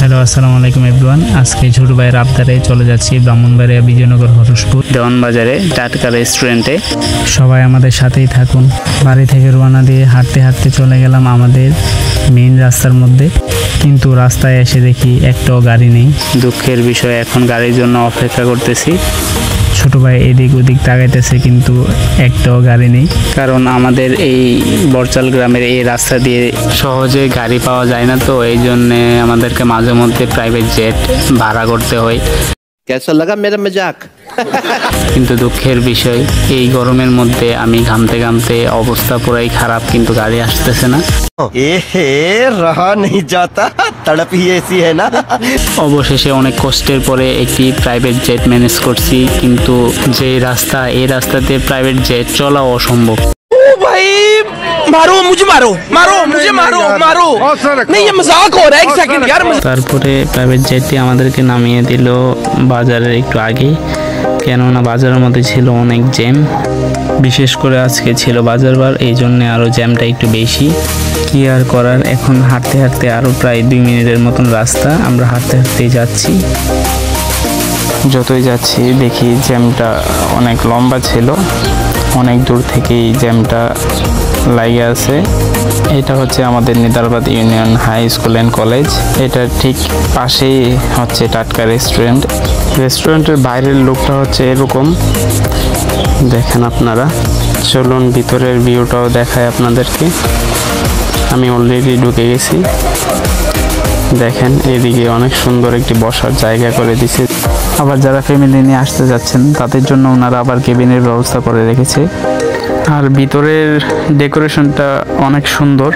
Hello আসসালামু আলাইকুম everyone. আজকে ছোট ভাইয়ের আবদারে চলে যাচ্ছি ব্রাহ্মণবাড়িয়া বিজয়নগর হরসপুর দেওয়ানবাজারে টাটকা রেস্টুরেন্টে। সবাই আমাদের সাথেই থাকুন। বাড়ি থেকে রওনা দিয়ে হাঁটতে হাঁটতে চলে গেলাম আমাদের মেইন রাস্তার মধ্যে, কিন্তু রাস্তায় এসে দেখি একটাও গাড়ি নেই। দুঃখের বিষয়, এখন গাড়ির জন্য অপেক্ষা করতেছি। ছোট ভাই এদিক ওদিক তাকাইতেছে কিন্তু একটাও গাড়ি নেই, কারণ আমাদের এই বরচাল গ্রামের এই রাস্তা দিয়ে সহজে গাড়ি পাওয়া যায় না, তো এই জন্যে আমাদেরকে মাঝে মধ্যে প্রাইভেট জেট ভাড়া করতে হয়। कैसा लगा मेरा मजाक? কিন্তু দুঃখের বিষয়, এই গরমের মধ্যে আমি ঘামতে ঘামতে অবস্থা পুরাই খারাপ, কিন্তু গাড়ি আসতেছে না। रहा नहीं जाता, तड़प ही ऐसी है ना। অবশেষে অনেক কষ্টের পরে একটি প্রাইভেট জেট ম্যানেজ করছি, কিন্তু যে রাস্তা, এই রাস্তাতে প্রাইভেট জেট চলা অসম্ভব। भाई मारो मुझे, मारो मारो मुझे, मारो मारो नहीं, ये मजाक हो रहा है। एक सेकंड यार। তারপরে প্রাইভেট জেটটি আমাদেরকে নামিয়ে দিল বাজারের একটু আগে, কেননা বাজারের মধ্যে ছিল অনেক জ্যাম। বিশেষ করে আজকে ছিল বাজার বার, এই জন্য আরও জ্যামটা একটু বেশি। কি আর করার, এখন হাঁটতে হাঁটতে আরও প্রায় 2 মিনিটের মতন রাস্তা আমরা হাঁটতে হাঁটতেই যাচ্ছি। যতই যাচ্ছি দেখি জ্যামটা অনেক লম্বা ছিল, অনেক দূর থেকেই জ্যামটা লাগে আছে। এটা হচ্ছে আমাদের Nidarbad union high school and college. এটা ঠিক পাশেই হচ্ছে টাটকা রেস্টুরেন্ট। রেস্টুরেন্টের বাইরের লুকটা হচ্ছে এরকম, দেখেন আপনারা। চলুন ভিতরের ভিউটাও দেখায় আপনাদেরকে। আমি অলরেডি ঢুকে গেছি। দেখেন এদিকে অনেক সুন্দর একটি বসার জায়গা করে দিছে। আবার যারা ফ্যামিলি নিয়ে আসতে যাচ্ছেন তাদের জন্য ওনারা আবার কেবিনের ব্যবস্থা করে রেখেছে। আর ভিতরের ডেকোরেশনটা অনেক সুন্দর।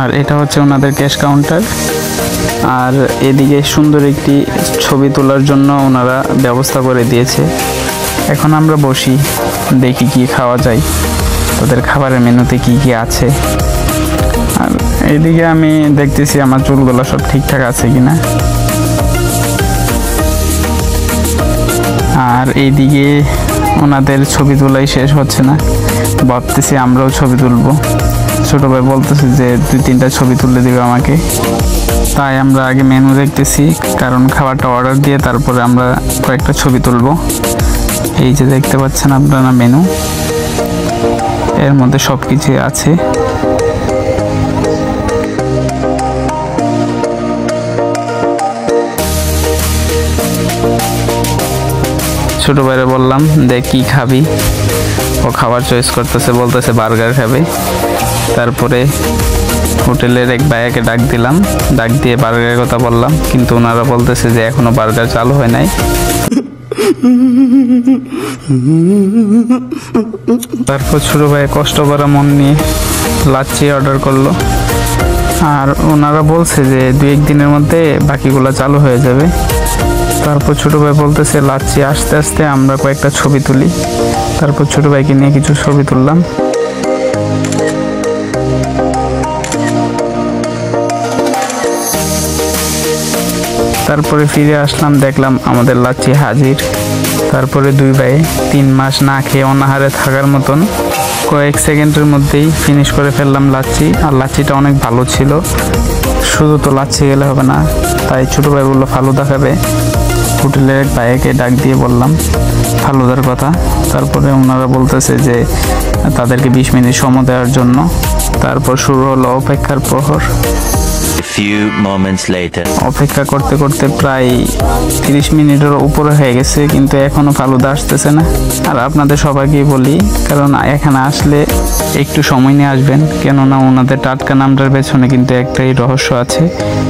আর এটা হচ্ছে ওনাদের ক্যাশ কাউন্টার। আর এদিকে সুন্দর একটি ছবি তোলার জন্য ওনারা ব্যবস্থা করে দিয়েছে। এখন আমরা বসি, দেখি কি খাওয়া যায়, তাদের খাবারের মেনুতে কি কি আছে। আর এদিকে আমি দেখতেছি আমার চুলগুলো সব ঠিকঠাক আছে কিনা। আর এইদিকে ওনাদের ছবি তোলাই শেষ হচ্ছে না, ভাবতেছি আমরাও ছবি তুলবো। ছোটো ভাই বলতেছে যে 2-3টা ছবি তুলে দিবে আমাকে, তাই আমরা আগে মেনু দেখতেছি, কারণ খাবারটা অর্ডার দিয়ে তারপরে আমরা কয়েকটা ছবি তুলবো। এই যে দেখতে পাচ্ছেন আপনারা মেনু, এর মধ্যে সব কিছু আছে। ছোটো ভাইরে বললাম দেখ কি খাবি, ও খাবার চয়েস করতেছে, বলতেছে বার্গার খাবে। তারপরে হোটেলের এক ভাইয়াকে ডাক দিলাম, ডাক দিয়ে বার্গারের কথা বললাম, কিন্তু ওনারা বলতেছে যে এখনো বার্গার চালু হয় নাই। তারপর ছোটো ভাই কষ্ট করা মন নিয়ে লাচ্ছি অর্ডার করলো। আর ওনারা বলছে যে 2-1 দিনের মধ্যে বাকিগুলো চালু হয়ে যাবে। তারপর ছোটো ভাই বলতেছে লাচ্ছি আস্তে আস্তে আমরা কয়েকটা ছবি তুলি। তারপর ছোটো ভাইকে নিয়ে কিছু ছবি তুললাম। তারপরে ফিরে আসলাম, দেখলাম আমাদের লাচ্ছি হাজির। তারপরে 2 ভাই 3 মাস না খেয়ে অনাহারে থাকার মতন কয়েক সেকেন্ডের মধ্যেই ফিনিশ করে ফেললাম লাচ্ছি। আর লাচ্ছিটা অনেক ভালো ছিল। শুধু তো লাচ্ছি গেলে হবে না, তাই ছোটো ভাই বললো ফালুদা খাবে। হোটেলের এক ভাইকে ডাক দিয়ে বললাম ফালুদার কথা। তারপরে ওনারা বলতেছে যে তাদেরকে 20 মিনিট সময় দেওয়ার জন্য। তারপর শুরু হলো অপেক্ষার প্রহর। অপেক্ষা করতে করতে প্রায় 30 মিনিটের উপরে হয়ে গেছে, কিন্তু এখনো ফালুদা আসতেছে না। আর আপনাদের সবাইকেই বলি, কারণ এখানে আসলে একটু সময় নিয়ে আসবেন, কেননা ওনাদের টাটকা নামটার পেছনে কিন্তু একটাই রহস্য আছে।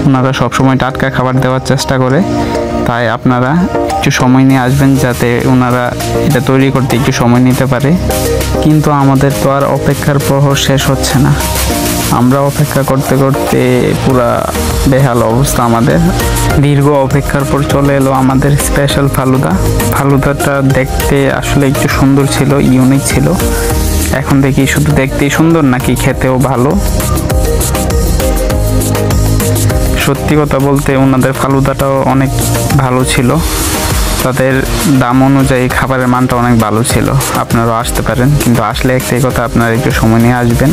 ওনারা সবসময় টাটকা খাবার দেওয়ার চেষ্টা করে, তাই আপনারা একটু সময় নিয়ে আসবেন যাতে ওনারা এটা তৈরি করতে একটু সময় নিতে পারে। কিন্তু আমাদের তো আর অপেক্ষার প্রহর শেষ হচ্ছে না। আমরা অপেক্ষা করতে করতে পুরা বেহাল অবস্থা আমাদের। দীর্ঘ অপেক্ষার পর চলে এলো আমাদের স্পেশাল ফালুদা। ফালুদাটা দেখতে আসলে একটু সুন্দর ছিল, ইউনিক ছিল। এখন দেখি শুধু দেখতেই সুন্দর নাকি খেতেও ভালো। সত্যি কথা বলতে ওনাদের ফালুদাটাও অনেক ভালো ছিল। তাদের দাম অনুযায়ী খাবারের মানটা অনেক ভালো ছিল। আপনারাও আসতে পারেন, কিন্তু আসলে একটাই কথা, আপনারা একটু সময় নিয়ে আসবেন।